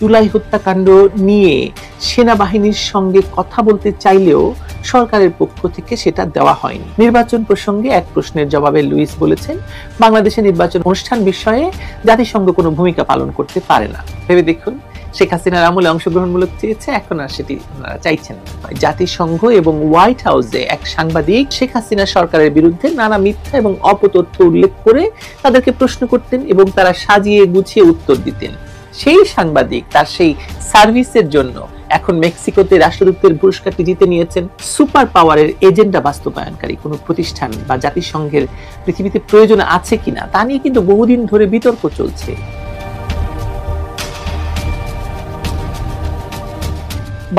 জুলাই হত্যাকাণ্ড নিয়ে সেনাবাহিনীর সঙ্গে কথা বলতে চাইলেও সরকারের পক্ষ থেকে সেটা দেওয়া হয়নি। নির্বাচন প্রসঙ্গে এক প্রশ্নের জবাবে লুইস বলেছেন, বাংলাদেশের নির্বাচন অনুষ্ঠান বিষয়ে জাতিসংঘ কোনো ভূমিকা পালন করতে পারে না। ভেবে দেখুন, শেখ হাসিনার আমলে অংশগ্রহণমূলক চেয়েছে, এখন আর সেটি চাইছেন না। জাতিসংঘ এবং হোয়াইট হাউসে এক সাংবাদিক শেখ হাসিনা সরকারের বিরুদ্ধে নানা মিথ্যা এবং অপতথ্য উল্লেখ করে তাদেরকে প্রশ্ন করতেন এবং তারা সাজিয়ে গুছিয়ে উত্তর দিতেন। সেই সাংবাদিক তার সেই সার্ভিসের জন্য এখন মেক্সিকোতে রাষ্ট্রদূতের পুরস্কারটি জিতে নিয়েছেন। সুপার পাওয়ারের এজেন্ডা বাস্তবায়নকারী কোনো প্রতিষ্ঠান বা জাতিসংঘের পৃথিবীতে প্রয়োজন আছে কিনা তা নিয়ে কিন্তু বহুদিন ধরে বিতর্ক চলছে।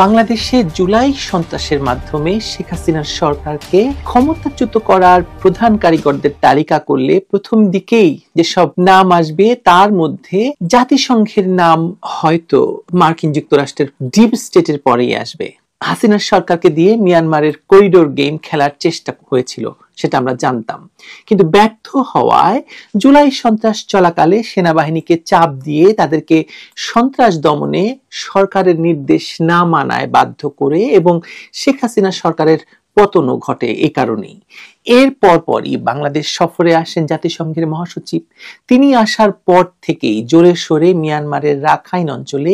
বাংলাদেশে জুলাই সন্ত্রাসের মাধ্যমে শেখ হাসিনার সরকারকে ক্ষমতাচ্যুত করার প্রধান কারিগরদের তালিকা করলে প্রথম দিকেই যেসব নাম আসবে তার মধ্যে জাতিসংঘের নাম হয়তো মার্কিন যুক্তরাষ্ট্রের ডিপ স্টেটের পরেই আসবে। হাসিনার সরকারকে দিয়ে মিয়ানমারের করিডোর গেম খেলার চেষ্টা হয়েছিল, সেটা আমরা জানতাম, কিন্তু ব্যর্থ হওয়ায় জুলাই সন্ত্রাস চলাকালে সেনাবাহিনীকে চাপ দিয়ে তাদেরকে সন্ত্রাস দমনে সরকারের নির্দেশ না মানায় বাধ্য করে এবং শেখ হাসিনা সরকারের পতনও ঘটে। এ কারণেই এর পরপরই বাংলাদেশ সফরে আসেন জাতিসংঘের মহাসচিব। তিনি আসার পর থেকেই জোরে সোরে মিয়ানমারের রাখাইন অঞ্চলে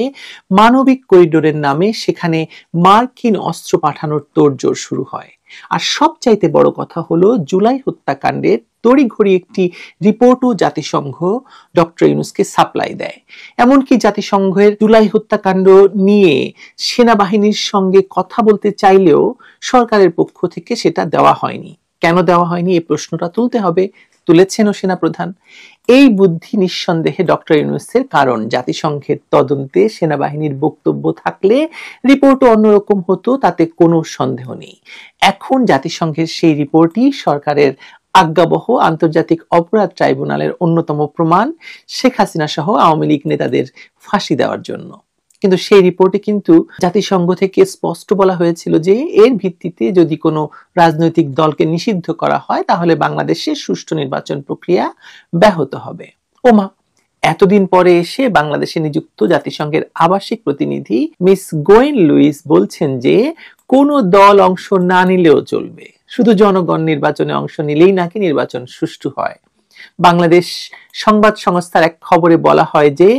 মানবিক করিডোরের নামে সেখানে মার্কিন অস্ত্র পাঠানোর তোড়জোড় শুরু হয়। আর সবচাইতে বড় কথা হলো, জুলাই হত্যাকাণ্ডের তড়িঘড়ি একটি রিপোর্টও জাতিসংঘ ডক্টর ইউনূসকে সাপ্লাই দেয়। এমনকি জাতিসংঘের জুলাই হত্যাকাণ্ড নিয়ে সেনাবাহিনীর সঙ্গে কথা বলতে চাইলেও সরকারের পক্ষ থেকে সেটা দেওয়া হয়নি। কেন দেওয়া হয়নি এই প্রশ্নটা তুলতে হবে, তুলেছেনও সেনাপ্রধান। এই বুদ্ধি নিঃসন্দেহে ডক্টর ইউনূসের, কারণ জাতিসংঘের তদন্তে সেনাবাহিনীর বক্তব্য থাকলে রিপোর্টও অন্যরকম হতো, তাতে কোনো সন্দেহ নেই। এখন জাতিসংঘের সেই রিপোর্টই সরকারের আজ্ঞাবহ আন্তর্জাতিক অপরাধ ট্রাইব্যুনালের অন্যতম প্রমাণ শেখ হাসিনা সহ আওয়ামী লীগ নেতাদের ফাঁসি দেওয়ার জন্য। কিন্তু সেই রিপোর্টে কিন্তু জাতিসংঘ থেকে স্পষ্ট বলা হয়েছিল যে এর ভিত্তিতে যদি কোনো রাজনৈতিক দলকে নিষিদ্ধ করা হয় তাহলে বাংলাদেশের সুষ্ঠু নির্বাচন প্রক্রিয়া ব্যাহত হবে। ওমা, এতদিন পরে এসে বাংলাদেশে নিযুক্ত জাতিসংঘের আবাসিক প্রতিনিধি মিস গোয়েন লুইস বলছেন যে কোনো দল অংশ না নিলেও চলবে, শুধু জনগণ নির্বাচনে অংশ নিলেই নাকি নির্বাচন সুষ্ঠু হয়। বাংলাদেশ সংবাদ সংস্থার এক খবরে বলা হয় যে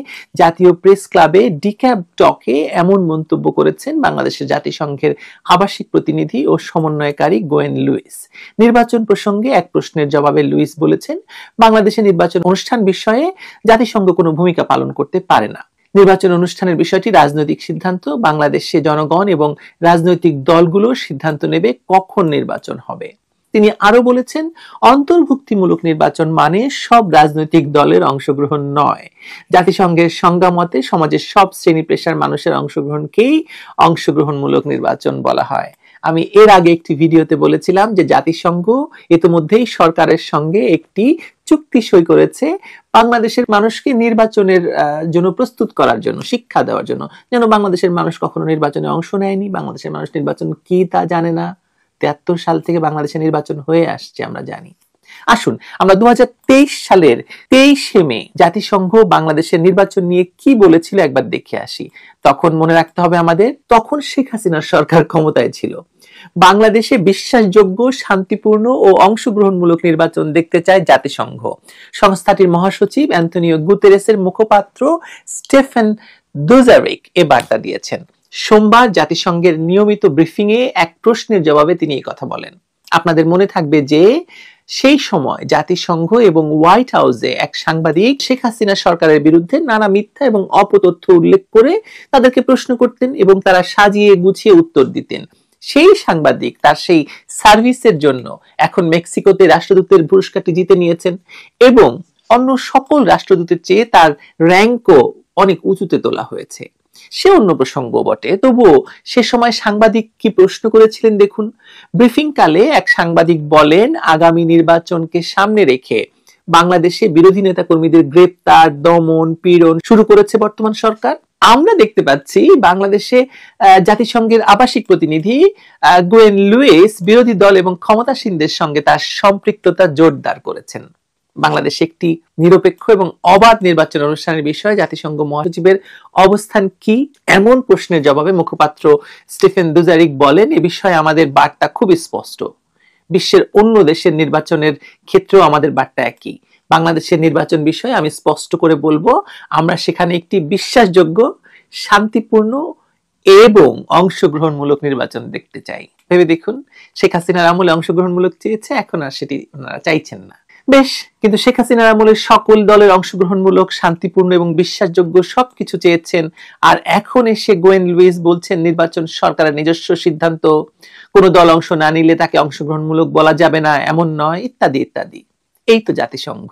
জাতীয় প্রেস ক্লাবে ডিক্যাব টকে এমন মন্তব্য করেছেন বাংলাদেশের জাতিসংঘের আবাসিক প্রতিনিধি ও সমন্বয়কারী গোয়েন লুইস। নির্বাচন প্রসঙ্গে এক প্রশ্নের জবাবে লুইস বলেছেন, বাংলাদেশের নির্বাচন অনুষ্ঠান বিষয়ে জাতিসংঘ কোনো ভূমিকা পালন করতে পারে না। নির্বাচন অনুষ্ঠানের বিষয়টি রাজনৈতিক সিদ্ধান্ত, বাংলাদেশে জনগণ এবং রাজনৈতিক দলগুলো সিদ্ধান্ত নেবে কখন নির্বাচন হবে। তিনি আরো বলেছেন, অন্তর্ভুক্তিমূলক নির্বাচন মানে সব রাজনৈতিক দলের অংশগ্রহণ নয়। জাতিসংঘের সংজ্ঞা মতে সমাজের সব শ্রেণী পেশার মানুষের অংশগ্রহণকেই অংশগ্রহণমূলক নির্বাচন বলা হয়। আমি এর আগে একটি ভিডিওতে বলেছিলাম যে জাতিসংঘ ইতিমধ্যেই সরকারের সঙ্গে একটি চুক্তি সই করেছে বাংলাদেশের মানুষকে নির্বাচনের জন্য প্রস্তুত করার জন্য, শিক্ষা দেওয়ার জন্য, যেন বাংলাদেশের মানুষ কখনো নির্বাচনে অংশ নেয়নি, বাংলাদেশের মানুষ নির্বাচন কি তা জানে না। 73 সাল থেকে বাংলাদেশে নির্বাচন হয়ে আসছে, আমরা জানি। আসুন আমরা 2023 সালের 23 মে জাতিসংঘ বাংলাদেশের নির্বাচন নিয়ে কি বলেছিল একবার দেখে আসি। তখন মনে রাখতে হবে আমাদের, তখন শেখ হাসিনার সরকার ক্ষমতায় ছিল। বাংলাদেশে বিশ্বাসযোগ্য, শান্তিপূর্ণ ও অংশগ্রহণমূলক নির্বাচন দেখতে চায় জাতিসংঘ। সংস্থাটির মহাসচিব অ্যান্টনিও গুতেরেসের মুখপাত্র স্টেফেন দুজারিক এ বার্তা দিয়েছেন। সোমবার জাতিসংঘের নিয়মিত ব্রিফিং এ এক প্রশ্নের জবাবে তিনি এই কথা বলেন। আপনাদের মনে থাকবে যে সেই সময় জাতিসংঘ এবং হোয়াইট হাউসে এক সাংবাদিক শেখ হাসিনা সরকারের বিরুদ্ধে নানা মিথ্যা এবং অপতথ্য উল্লেখ করে তাদেরকে প্রশ্ন করতেন এবং তারা সাজিয়ে গুছিয়ে উত্তর দিতেন। সেই সাংবাদিক তার সেই সার্ভিসের জন্য এখন মেক্সিকোতে রাষ্ট্রদূতের পুরস্কারটি জিতে নিয়েছেন এবং অন্য সকল রাষ্ট্রদূতের চেয়ে তার র্যাঙ্কও অনেক উঁচুতে তোলা হয়েছে। সে অন্য প্রসঙ্গ বটে, তবুও সে সময় সাংবাদিক কি প্রশ্ন করেছিলেন দেখুন। ব্রিফিং কালে এক সাংবাদিক বলেন, আগামী নির্বাচনকে সামনে রেখে বাংলাদেশে বিরোধী নেতা কর্মীদের গ্রেপ্তার, দমন, পীড়ন শুরু করেছে বর্তমান সরকার। আমরা দেখতে পাচ্ছি বাংলাদেশে জাতিসংঘের আবাসিক প্রতিনিধি গোয়েন লুইস বিরোধী দল এবং ক্ষমতাসীনদের সঙ্গে তার সম্পৃক্ততা জোরদার করেছেন। বাংলাদেশ একটি নিরপেক্ষ এবং অবাধ নির্বাচন অনুষ্ঠানের বিষয়ে জাতিসংঘ মহাসচিবের অবস্থান কি, এমন প্রশ্নের জবাবে মুখপাত্র স্টিফেন দুজারিক বলেন, এ বিষয়ে আমাদের বার্তা খুবই স্পষ্ট। বিশ্বের অন্য দেশের নির্বাচনের ক্ষেত্রেও আমাদের বার্তা একই। বাংলাদেশের নির্বাচন বিষয়ে আমি স্পষ্ট করে বলবো, আমরা সেখানে একটি বিশ্বাসযোগ্য, শান্তিপূর্ণ এবং অংশগ্রহণমূলক নির্বাচন দেখতে চাই। ভেবে দেখুন, শেখ হাসিনার আমলে অংশগ্রহণমূলক চেয়েছে, এখন আর সেটি ওনারা চাইছেন না। বেশ, কিন্তু শেখ হাসিনার আমলে সকল দলের অংশগ্রহণমূলক, শান্তিপূর্ণ এবং বিশ্বাসযোগ্য সবকিছু চেয়েছেন, আর এখন এসে গোয়েন লুইস বলছেন নির্বাচন সরকারের নিজস্ব সিদ্ধান্ত, কোনো দল অংশ না নিলে তাকে অংশগ্রহণমূলক বলা যাবে না, এমন নয়, ইত্যাদি ইত্যাদি। এই তো জাতিসংঘ,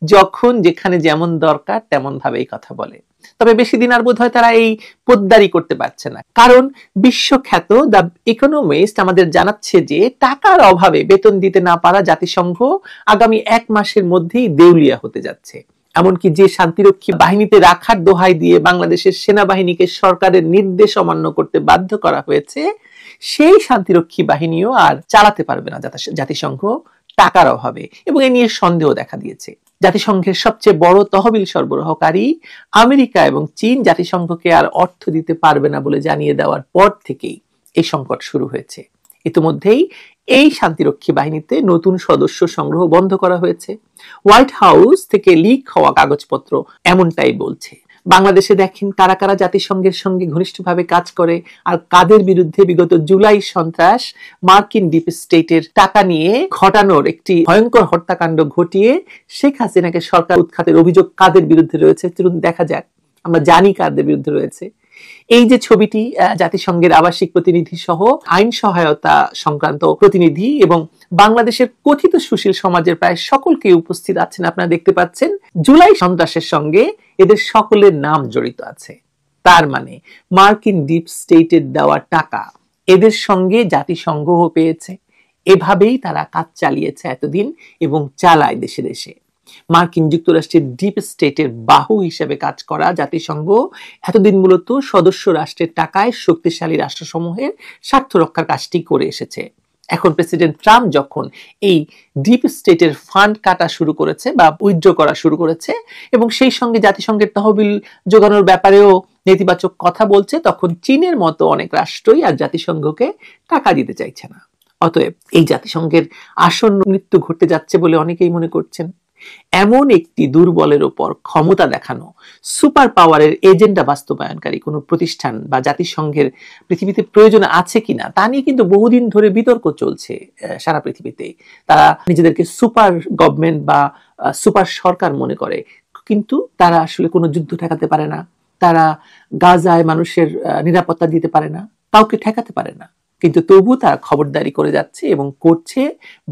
যখন যেখানে যেমন দরকার তেমন ভাবে এই কথা বলে। তবে বেশি দিন আর বোধহয় তারা এই পোদ্দারি করতে পারছে না, কারণ বিশ্বখ্যাত দ্য ইকোনমিস্ট আমাদের জানাচ্ছে যে টাকার অভাবে বেতন দিতে না পারা জাতিসংঘ আগামী 1 মাসের মধ্যেই দেউলিয়া হতে যাচ্ছে। এমনকি যে শান্তিরক্ষী বাহিনীতে রাখার দোহাই দিয়ে বাংলাদেশের সেনাবাহিনীকে সরকারের নির্দেশ অমান্য করতে বাধ্য করা হয়েছে, সেই শান্তিরক্ষী বাহিনীও আর চালাতে পারবে না জাতিসংঘ টাকার অভাবে, এবং এ নিয়ে সন্দেহ দেখা দিয়েছে। জাতিসংঘের সবচেয়ে বড় তহবিল সরবরাহকারী আমেরিকা এবং চীন জাতিসংঘকে আর অর্থ দিতে পারবে না বলে জানিয়ে দেওয়ার পর থেকেই এই সংকট শুরু হয়েছে। ইতিমধ্যেই এই শান্তিরক্ষী বাহিনীতে নতুন সদস্য সংগ্রহ বন্ধ করা হয়েছে। হোয়াইট হাউস থেকে লিক হওয়া কাগজপত্র এমনটাই বলছে। বাংলাদেশে দেখেন কারা কারা জাতিসংঘের সঙ্গে ঘনিষ্ঠভাবে কাজ করে, আর কাদের বিরুদ্ধে বিগত জুলাই সন্ত্রাস, মার্কিন ডিপ স্টেটের টাকা নিয়ে ঘটানোর একটি ভয়ঙ্কর হত্যাকাণ্ড ঘটিয়ে শেখ হাসিনাকে সরকার উৎখাতের অভিযোগ কাদের বিরুদ্ধে রয়েছে, চলুন দেখা যাক। আমরা জানি কাদের বিরুদ্ধে রয়েছে। এই যে ছবিটি, জাতিসংঘের আবাসিক প্রতিনিধি সহ আইন সহায়তা সংক্রান্ত প্রতিনিধি এবং বাংলাদেশের কথিত সুশীল সমাজের প্রায় সকলকে উপস্থিত আছেন, আপনারা দেখতে পাচ্ছেন। জুলাই সন্ত্রাসের সঙ্গে এদের সকলের নাম জড়িত আছে। তার মানে মার্কিন ডিপ স্টেটের দেওয়া টাকা এদের সঙ্গে জাতিসংঘও পেয়েছে। এভাবেই তারা কাজ চালিয়েছে এতদিন এবং চালায় দেশে দেশে। মার্কিন যুক্তরাষ্ট্রের ডিপ স্টেটের বাহু হিসেবে কাজ করা জাতিসংঘ এতদিন মূলত সদস্য রাষ্ট্রের টাকায় শক্তিশালী রাষ্ট্রসমূহের স্বার্থ রক্ষার কাজটি করে এসেছে। এখন প্রেসিডেন্ট ট্রাম্প যখন এই ডিপ স্টেটের ফান্ড কাটা শুরু করেছে বা উইথড্র করা শুরু করেছে এবং সেই সঙ্গে জাতিসংঘের তহবিল যোগানোর ব্যাপারেও নেতিবাচক কথা বলছে, তখন চীনের মতো অনেক রাষ্ট্রই আর জাতিসংঘকে টাকা দিতে চাইছে না। অতএব এই জাতিসংঘের আসন্ন মৃত্যু ঘটতে যাচ্ছে বলে অনেকেই মনে করছেন। এমন একটি দুর্বলের উপর ক্ষমতা দেখানো, সুপার পাওয়ারের এজেন্ডা বাস্তবায়নকারী কোনো প্রতিষ্ঠান বা জাতিসংঘের পৃথিবীতে প্রয়োজন আছে কিনা তা নিয়ে কিন্তু বহুদিন ধরে বিতর্ক চলছে সারা পৃথিবীতে। তারা নিজেদেরকে সুপার গভর্নমেন্ট বা সুপার সরকার মনে করে, কিন্তু তারা আসলে কোনো যুদ্ধ ঠেকাতে পারে না, তারা গাজায় মানুষের নিরাপত্তা দিতে পারে না, কাউকে ঠেকাতে পারে না, কিন্তু তবু তারা খবরদারি করে যাচ্ছে এবং করছে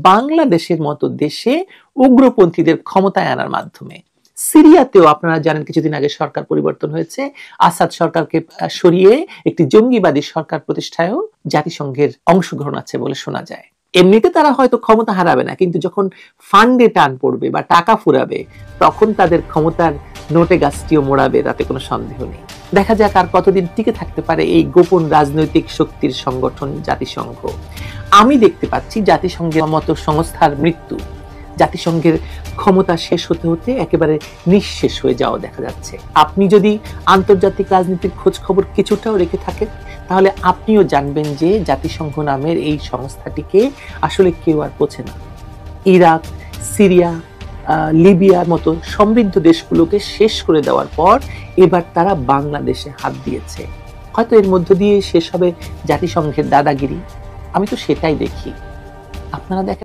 বাংলাদেশের মতো দেশে উগ্রপন্থীদের ক্ষমতায় আনার মাধ্যমে। সিরিয়াতেও আপনারা জানেন কিছুদিন আগে সরকার পরিবর্তন হয়েছে, আসাদ সরকারকে সরিয়ে একটি জঙ্গিবাদী সরকার প্রতিষ্ঠায়ও জাতিসংঘের অংশগ্রহণ আছে বলে শোনা যায়। এমনিতে তারা হয়তো ক্ষমতা হারাবে না, কিন্তু যখন ফান্ডে টান পড়বে বা টাকা ফুরাবে তখন তাদের ক্ষমতার নোটে গাছটিও মোড়াবে, তাতে কোনো সন্দেহ নেই। দেখা যাক আর কতদিন টিকে থাকতে পারে এই গোপন রাজনৈতিক শক্তির সংগঠন জাতিসংঘ। আমি দেখতে পাচ্ছি জাতিসংঘের মতো সংস্থার মৃত্যু, জাতিসংঘের ক্ষমতা শেষ হতে হতে একেবারে নিঃশেষ হয়ে যাওয়া দেখা যাচ্ছে। আপনি যদি আন্তর্জাতিক রাজনীতির খোঁজ খবর কিছুটাও রেখে থাকেন, তাহলে আপনিও জানবেন যে জাতিসংঘ নামের এই সংস্থাটিকে আসলে কেউ আর পোছে না। ইরাক, সিরিয়া, লিবিয়ার মতো সমৃদ্ধ দেশগুলোকে শেষ করে দেওয়ার পর এবার তারা বাংলাদেশে হাত দিয়েছে। হয়তো এর মধ্য দিয়ে শেষ হবে জাতিসংঘের দাদাগিরি। আমি তো সেটাই দেখি। আপনারা দেখেন।